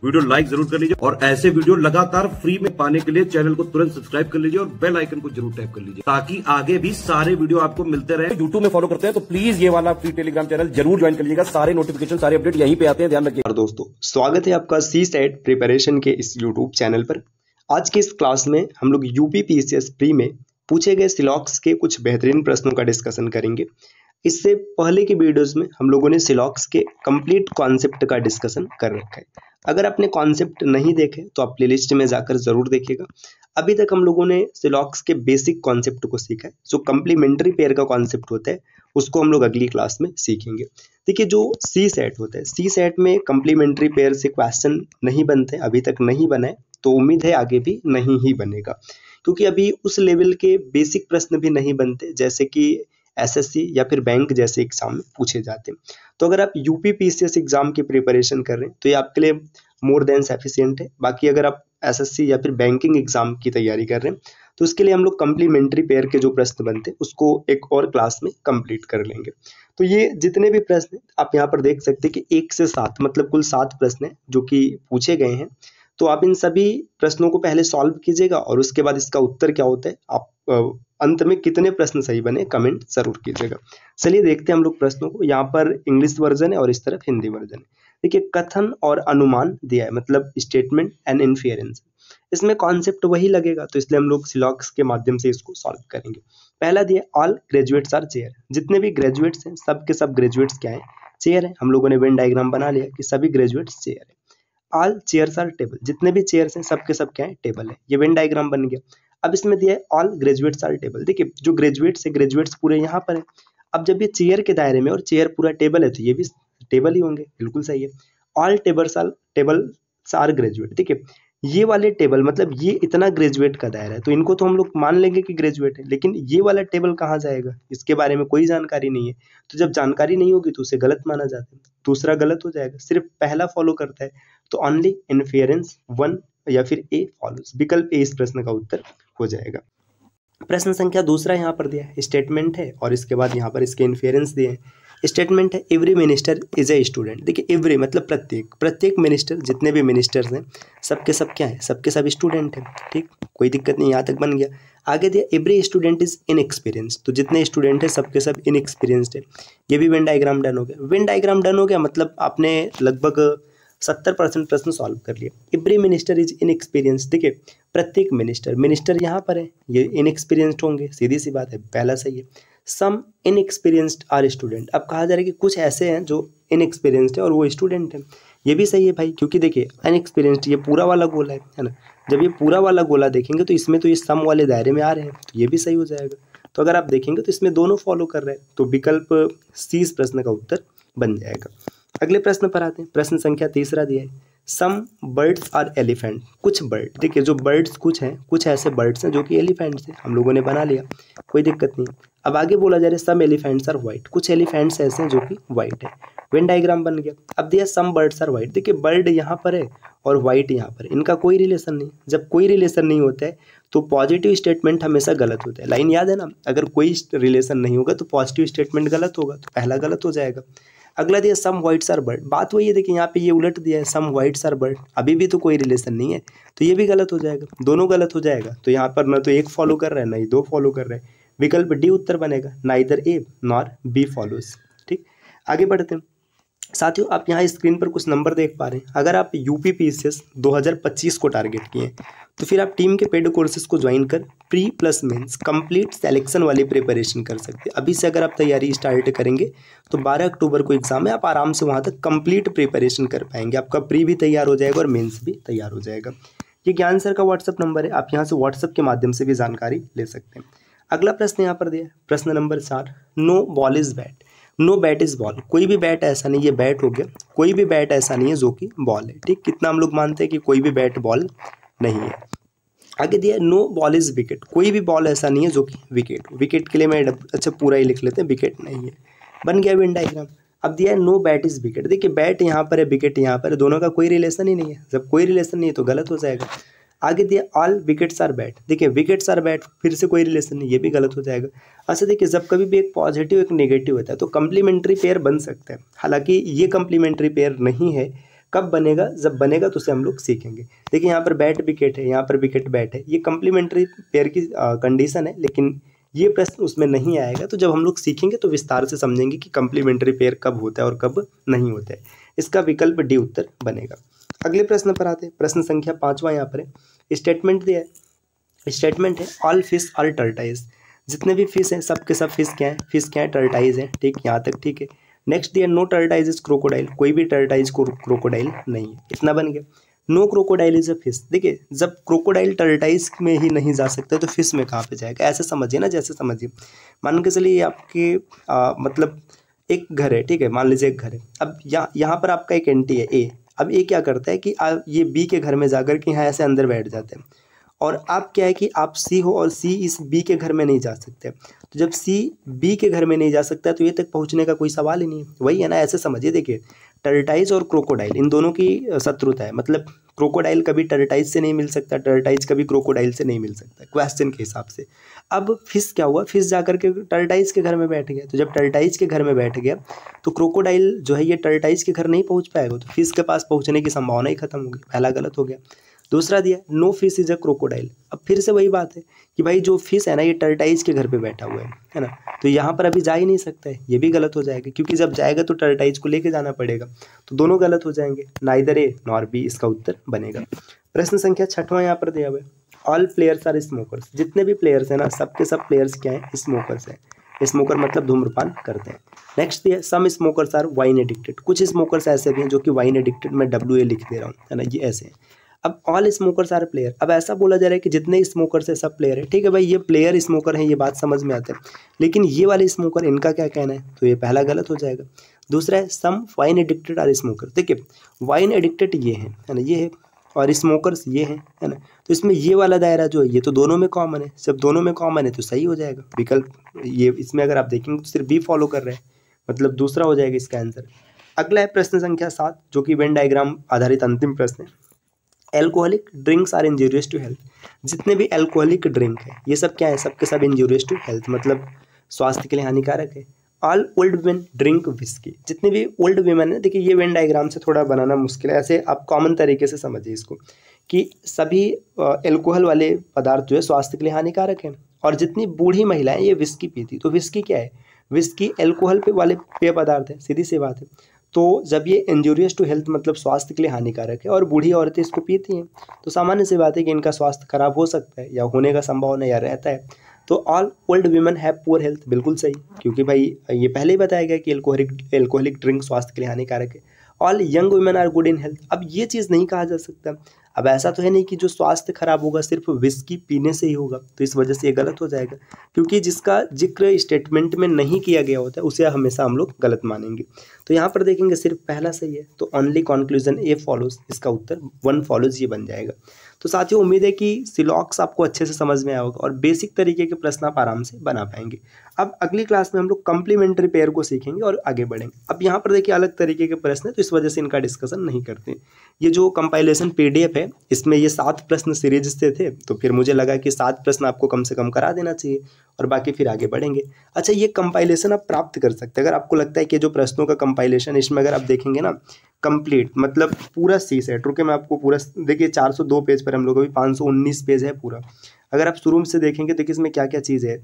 Video like जरूर कर लीजिए और ऐसे वीडियो लगातार फ्री में पाने के लिए चैनल को तुरंत सब्सक्राइब कर लीजिए और बेल आइकन को जरूर टैप कर लीजिए ताकि आगे भी सारे वीडियो आपको मिलते रहे। यूट्यूब में फॉलो करते हैं तो प्लीज ये वाला फ्री टेलीग्राम चैनल जरूर ज्वाइन कर लीजिएगा। सारे नोटिफिकेशन सारे अपडेट यहीं पे आते हैं, ध्यान रखिए। दोस्तों स्वागत है आपका CSET प्रिपरेशन के इस यूट्यूब चैनल पर। आज की इस क्लास में हम लोग यूपी PCS प्री में पूछे गए सिलॉक्स के कुछ बेहतरीन प्रश्नों का डिस्कशन करेंगे। इससे पहले की वीडियोस में हम लोगों ने सिलॉक्स के कंप्लीट कॉन्सेप्ट का डिस्कशन कर रखा है। अगर आपने कॉन्सेप्ट नहीं देखे तो आप प्लेलिस्ट में जाकर जरूर देखिएगा। अभी तक हम लोगों ने सिलॉक्स के बेसिक कॉन्सेप्ट को सीखा है। जो कंप्लीमेंट्री पेयर का कॉन्सेप्ट होता है उसको हम लोग अगली क्लास में सीखेंगे। देखिए जो CSET होता है, CSET में कंप्लीमेंट्री पेयर से क्वेश्चन नहीं बनते, अभी तक नहीं बना है, तो उम्मीद है आगे भी नहीं ही बनेगा, क्योंकि अभी उस लेवल के बेसिक प्रश्न भी नहीं बनते जैसे कि SSC या फिर बैंक जैसे एग्जाम में पूछे जाते हैं। तो अगर आप यूपी PCS एग्जाम की प्रिपरेशन कर रहे हैं तो ये आपके लिए मोर देन सफिशिएंट है। बाकी अगर आप SSC या फिर बैंकिंग एग्जाम की तैयारी कर रहे हैं तो उसके लिए हम लोग कंप्लीमेंट्री पेयर के जो प्रश्न बनते हैं उसको एक और क्लास में कंप्लीट कर लेंगे। तो ये जितने भी प्रश्न हैं आप यहाँ पर देख सकते हैं कि 1 से 7 मतलब कुल 7 प्रश्न हैं जो कि पूछे गए हैं। तो आप इन सभी प्रश्नों को पहले सॉल्व कीजिएगा और उसके बाद इसका उत्तर क्या होता है, आप अंत में कितने प्रश्न सही बने कमेंट जरूर कीजिएगा। चलिए देखते हैं हम लोग प्रश्नों को। यहाँ पर इंग्लिश वर्जन है और इस तरफ हिंदी वर्जन है। देखिए कथन और अनुमान दिया है, मतलब स्टेटमेंट एंड इन्फेरेंस। इसमें कॉन्सेप्ट वही लगेगा, तो इसलिए हम लोग सिलॉक्स के माध्यम से इसको सॉल्व करेंगे। पहला दिया ऑल ग्रेजुएट्स आर चेयर। जितने भी ग्रेजुएट्स हैं सब के सब ग्रेजुएट्स क्या है, चेयर है। हम लोगों ने वेन डायग्राम बना लिया कि सभी ग्रेजुएट्स चेयर है। All chairs are table. जितने भी चेयर्स हैं सब के सब क्या है, टेबल है। ये वेन डायग्राम बन गया। अब इसमें दिया है ऑल ग्रेजुएट्स आर टेबल। देखिए जो ग्रेजुएट्स है, ग्रेजुएट्स पूरे यहाँ पर है। अब जब ये चेयर के दायरे में और चेयर पूरा टेबल है तो ये भी टेबल ही होंगे, बिल्कुल सही है। All tables are graduate. देखिए ये वाले टेबल मतलब ये इतना ग्रेजुएट का दायरा है तो इनको तो हम लोग मान लेंगे कि ग्रेजुएट है, लेकिन ये वाला टेबल कहाँ जाएगा, इसके बारे में कोई जानकारी नहीं है। तो जब जानकारी नहीं होगी तो उसे गलत माना जाता है, दूसरा गलत हो जाएगा। सिर्फ पहला फॉलो करता है तो ओनली इन्फेरेंस 1 या फिर A फॉलोज। विकल्प A इस प्रश्न का उत्तर हो जाएगा। प्रश्न संख्या दूसरा यहाँ पर दिया है, स्टेटमेंट है और इसके बाद यहाँ पर इसके इन्फेरेंस दिए हैं। स्टेटमेंट है every minister is a student. देखिए एवरी मतलब प्रत्येक मिनिस्टर, जितने भी मिनिस्टर्स हैं सबके सब क्या है, सबके सब स्टूडेंट हैं। ठीक, कोई दिक्कत नहीं, यहाँ तक बन गया। आगे दिया एवरी स्टूडेंट इज इनएक्सपीरियंस। तो जितने स्टूडेंट हैं सबके सब इनएक्सपीरियंस्ड है। ये भी वेन डायग्राम डन हो गया। वेन डायग्राम डन हो गया मतलब आपने लगभग 70% प्रश्न सॉल्व कर लिए। Every minister is inexperience. देखिए प्रत्येक मिनिस्टर यहाँ पर है, ये इनएक्सपीरियंस्ड होंगे, सीधी सी बात है, पहला सही है। सम इनएक्सपीरियंस्ड आर स्टूडेंट। अब कहा जा रहा है कि कुछ ऐसे हैं जो इनएक्सपीरियंस्ड है और वो स्टूडेंट है। ये भी सही है भाई, क्योंकि देखिए अनएक्सपीरियंस्ड ये पूरा वाला गोला है ना। जब ये पूरा वाला गोला देखेंगे तो इसमें तो ये सम वाले दायरे में आ रहे हैं, तो ये भी सही हो जाएगा। तो अगर आप देखेंगे तो इसमें दोनों फॉलो कर रहे हैं, तो विकल्प C इस प्रश्न का उत्तर बन जाएगा। अगले प्रश्न पर आते हैं। प्रश्न संख्या तीसरा दिया है सम बर्ड्स आर एलिफेंट। कुछ बर्ड, देखिए जो बर्ड्स कुछ हैं, कुछ ऐसे बर्ड्स हैं जो कि एलिफेंट्स हैं, हम लोगों ने बना लिया, कोई दिक्कत नहीं। अब आगे बोला जा रहा है सम एलिफेंट्स आर वाइट। कुछ एलिफेंट्स ऐसे हैं जो कि वाइट है। वेन डायग्राम बन गया। अब दिया सम बर्ड्स आर वाइट। देखिए बर्ड यहाँ पर है और वाइट यहाँ पर, इनका कोई रिलेशन नहीं। जब कोई रिलेशन नहीं होता है तो पॉजिटिव स्टेटमेंट हमेशा गलत होता है। लाइन याद है ना, अगर कोई रिलेशन नहीं होगा तो पॉजिटिव स्टेटमेंट गलत होगा, तो पहला गलत हो जाएगा। अगला दिया सम व्हाइट्स आर बर्ड। बात वही है, देखिए यहाँ पे ये उलट दिया है सम व्हाइट्स आर बर्ड, अभी भी तो कोई रिलेशन नहीं है, तो ये भी गलत हो जाएगा, दोनों गलत हो जाएगा। तो यहाँ पर ना तो 1 फॉलो कर रहा है ना ही 2 फॉलो कर रहा है। विकल्प D उत्तर बनेगा, neither A nor B follows. ठीक, आगे बढ़ते हैं। साथियों आप यहाँ स्क्रीन पर कुछ नंबर देख पा रहे हैं। अगर आप यूपी PCS 2025 को टारगेट किए तो फिर आप टीम के पेड कोर्सेज को ज्वाइन कर pre plus mains complete selection वाली प्रिपरेशन कर सकते हैं। अभी से अगर आप तैयारी स्टार्ट करेंगे तो 12 अक्टूबर को एग्जाम है, आप आराम से वहाँ तक कंप्लीट प्रिपरेशन कर पाएंगे। आपका प्री भी तैयार हो जाएगा और मेंस भी तैयार हो जाएगा। ये ज्ञान सर का व्हाट्सअप नंबर है, आप यहाँ से व्हाट्सअप के माध्यम से भी जानकारी ले सकते हैं। अगला प्रश्न यहाँ पर दिया है, प्रश्न number 4, no ball is bat. No bat is ball. कोई भी बैट ऐसा नहीं, ये बैट हो गया, कोई भी बैट ऐसा नहीं है जो कि बॉल है। ठीक, कितना हम लोग मानते हैं कि कोई भी बैट बॉल नहीं है। आगे दिया नो बॉल इज विकेट। कोई भी बॉल ऐसा नहीं है जो कि विकेट हो। विकेट के लिए मैं अच्छा पूरा ही लिख लेते हैं, विकेट नहीं है, बन गया वेन डायग्राम। अब दिया है नो बैट इज विकेट। देखिए बैट यहाँ पर है, विकेट यहाँ पर है, दोनों का कोई रिलेशन ही नहीं है। जब कोई रिलेशन नहीं है तो गलत हो जाएगा। आगे दिया ऑल विकेट्स आर बैट। देखिए विकेट्स आर बैट, फिर से कोई रिलेशन नहीं, ये भी गलत हो जाएगा। अच्छा देखिए जब कभी भी एक पॉजिटिव एक नेगेटिव होता है तो कंप्लीमेंट्री पेयर बन सकता है। हालांकि ये कंप्लीमेंट्री पेयर नहीं है, कब बनेगा, जब बनेगा तो उसे हम लोग सीखेंगे। देखिए यहाँ पर बैट विकेट है, यहाँ पर विकेट बैट है, ये कंप्लीमेंट्री पेयर की कंडीशन है, लेकिन ये प्रश्न उसमें नहीं आएगा। तो जब हम लोग सीखेंगे तो विस्तार से समझेंगे कि कंप्लीमेंट्री पेयर कब होता है और कब नहीं होता है। इसका विकल्प डी उत्तर बनेगा। अगले प्रश्न पर आते हैं, प्रश्न संख्या 5वां यहाँ पर है, स्टेटमेंट दिया है। स्टेटमेंट है ऑल फिश आर टर्टाइज, जितने भी फिश हैं सब के सब फिश क्या है, फिश क्या है, टर्टाइज है। ठीक, यहाँ तक ठीक है। नेक्स्ट दिया नो टर्टाइज इज क्रोकोडाइल, कोई भी टर्टाइज क्रोकोडाइल नहीं है, इतना बन गया। No crocodile is a fish, देखिए जब क्रोकोडाइल टर्टाइज में ही नहीं जा सकता तो फिश में कहाँ पे जाएगा, ऐसे समझिए ना, जैसे समझिए मान के चलिए आपके मतलब एक घर है, ठीक है, मान लीजिए एक घर है। अब यहाँ पर आपका एक एंटी है ए। अब ए क्या करता है कि ये बी के घर में जाकर के यहाँ ऐसे अंदर बैठ जाते हैं, और आप क्या है कि आप सी हो और सी इस बी के घर में नहीं जा सकते। तो जब सी बी के घर में नहीं जा सकता तो ये तक पहुंचने का कोई सवाल ही नहीं है, वही है ना, ऐसे समझिए। देखिए टर्टाइज और क्रोकोडाइल इन दोनों की शत्रुता है, मतलब क्रोकोडाइल कभी टर्टाइज से नहीं मिल सकता, टर्टाइज कभी क्रोकोडाइल से नहीं मिल सकता क्वेश्चन के हिसाब से। अब फिश क्या हुआ, फिश जाकर के टर्टाइज के घर में बैठ गया, तो जब टर्टाइज के घर में बैठ गया तो क्रोकोडाइल जो है ये टर्टाइज के घर नहीं पहुंच पाएगा, तो फिश के पास पहुंचने की संभावना ही खत्म होगी, पहला गलत हो गया। दूसरा दिया no fish is a crocodile, अब फिर से वही बात है कि भाई जो फिश है ना ये टर्टाइज के घर पे बैठा हुआ है ना, तो यहाँ पर अभी जा ही नहीं सकता है, ये भी गलत हो जाएगा, क्योंकि जब जाएगा तो टर्टाइज को लेके जाना पड़ेगा, तो दोनों गलत हो जाएंगे, नाइदर ए नॉर बी इसका उत्तर बनेगा। प्रश्न संख्या 6वां यहाँ पर दिया हुआ है, ऑल प्लेयर्स आर स्मोकर्स, जितने भी प्लेयर्स हैं ना सबके सब प्लेयर्स क्या है, स्मोकर्स हैं। स्मोकर मतलब धूम्रपान करते हैं। नेक्स्ट दिया सम स्मोकर्स आर वाइन एडिक्टेड, कुछ स्मोकर्स ऐसे भी हैं जो कि वाइन एडिक्टेड, मैं WA लिख दे रहा हूँ, है ना, ये ऐसे हैं। अब ऑल स्मोकर्स आर प्लेयर, अब ऐसा बोला जा रहा है कि जितने स्मोकर्स है सब प्लेयर है, ठीक है भाई, ये प्लेयर स्मोकर है, ये बात समझ में आता है, लेकिन ये वाले स्मोकर इनका क्या कहना है, तो ये पहला गलत हो जाएगा। दूसरा है सम वाइन एडिक्टेड आर स्मोकर, देखिए वाइन एडिक्टेड ये है ना, ये है, और स्मोकर्स ये हैं, है ना, तो इसमें ये वाला दायरा जो है ये तो दोनों में कॉमन है, जब दोनों में कॉमन है तो सही हो जाएगा विकल्प ये। इसमें अगर आप देखेंगे तो सिर्फ बी फॉलो कर रहे हैं, मतलब दूसरा हो जाएगा इसका आंसर। अगला है प्रश्न संख्या 7 जो कि वेन डायग्राम आधारित अंतिम प्रश्न है, alcoholic drinks are injurious to health, जितने भी एल्कोहलिक ड्रिंक है ये सब क्या है, सबके सब इंजूरियस टू हेल्थ, मतलब स्वास्थ्य के लिए हानिकारक है। All old women drink whisky, जितने भी ओल्ड वुमेन है, देखिए ये वेन डायग्राम से थोड़ा बनाना मुश्किल है, ऐसे आप कॉमन तरीके से समझिए इसको कि सभी एल्कोहल वाले पदार्थ जो है स्वास्थ्य के लिए हानिकारक है, और जितनी बूढ़ी महिलाएं ये विस्की पीती, तो विस्की क्या है, विस्की एल्कोहल पे वाले पेय पदार्थ है, सीधी सी बात है। तो जब ये इंजूरियस टू हेल्थ मतलब स्वास्थ्य के लिए हानिकारक है और बूढ़ी औरतें इसको पीती हैं, तो सामान्य सी बात है कि इनका स्वास्थ्य खराब हो सकता है या होने का संभावना या रहता है। तो all old women have poor health, बिल्कुल सही, क्योंकि भाई ये पहले ही बताया गया कि एल्कोहलिक ड्रिंक स्वास्थ्य के लिए हानिकारक है। All young women are good in health, अब ये चीज़ नहीं कहा जा सकता, अब ऐसा तो है नहीं कि जो स्वास्थ्य खराब होगा सिर्फ विस्की पीने से ही होगा, तो इस वजह से ये गलत हो जाएगा, क्योंकि जिसका जिक्र स्टेटमेंट में नहीं किया गया होता है उसे हमेशा हम लोग गलत मानेंगे। तो यहाँ पर देखेंगे सिर्फ पहला सही है, तो ओनली कंक्लूजन ए फॉलोज, इसका उत्तर 1 फॉलोज ये बन जाएगा। तो साथियों उम्मीद है कि सिलॉक्स आपको अच्छे से समझ में आया होगा और बेसिक तरीके के प्रश्न आप आराम से बना पाएंगे। अब अगली क्लास में हम लोग कंप्लीमेंट्री पेयर को सीखेंगे और आगे बढ़ेंगे। अब यहाँ पर देखिए अलग तरीके के प्रश्न है, तो इस वजह से इनका डिस्कशन नहीं करते। ये जो कंपाइलेशन PDF है इसमें ये 7 प्रश्न सीरीज से थे, तो फिर मुझे लगा कि 7 प्रश्न आपको कम से कम करा देना चाहिए और बाकी फिर आगे बढ़ेंगे। अच्छा, ये कंपाइलेशन आप प्राप्त कर सकते हैं अगर आपको लगता है कि जो प्रश्नों का कंपाइलेशन, इसमें अगर आप देखेंगे ना कंप्लीट मतलब पूरा सी सेट, रुके मैं आपको पूरा देखिए 402 पेज पर हम लोग अभी 519 पेज है पूरा। अगर आप शुरू से देखेंगे देखिए इसमें क्या क्या चीज़ है,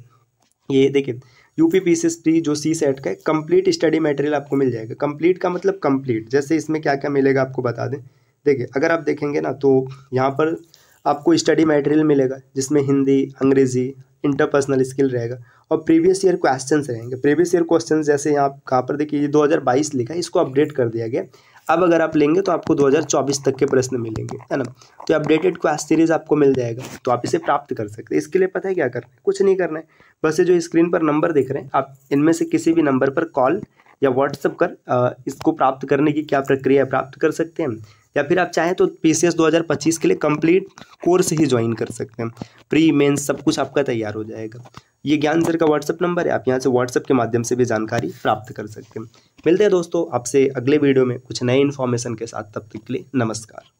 ये देखिए UPPCS प्री जो सी सेट का कंप्लीट स्टडी मटेरियल आपको मिल जाएगा। कंप्लीट का मतलब कंप्लीट, जैसे इसमें क्या क्या मिलेगा आपको बता दें। देखिए अगर आप देखेंगे ना तो यहाँ पर आपको स्टडी मटेरियल मिलेगा जिसमें हिंदी, अंग्रेजी, इंटरपर्सनल स्किल रहेगा और प्रीवियस ईयर क्वेश्चंस रहेंगे। प्रीवियस ईयर क्वेश्चंस जैसे यहाँ कहाँ पर देखिए ये 2022 लिखा है, इसको अपडेट कर दिया गया। अब अगर आप लेंगे तो आपको 2024 तक के प्रश्न मिलेंगे, है ना। तो अपडेटेड क्वेश्चन सीरीज आपको मिल जाएगा, तो आप इसे प्राप्त कर सकते हैं। इसके लिए पता है क्या करना है, कुछ नहीं करना है, बस ये जो स्क्रीन पर नंबर दिख रहे हैं आप इनमें से किसी भी नंबर पर कॉल या व्हाट्सएप कर इसको प्राप्त करने की क्या प्रक्रिया है प्राप्त कर सकते हैं, या फिर आप चाहें तो PCS 2025 के लिए कंप्लीट कोर्स ही ज्वाइन कर सकते हैं। प्री मेंस सब कुछ आपका तैयार हो जाएगा। ये ज्ञान सर का व्हाट्सएप नंबर है, आप यहाँ से व्हाट्सएप के माध्यम से भी जानकारी प्राप्त कर सकते हैं। मिलते हैं दोस्तों आपसे अगले वीडियो में कुछ नए इन्फॉर्मेशन के साथ, तब तक के लिए नमस्कार।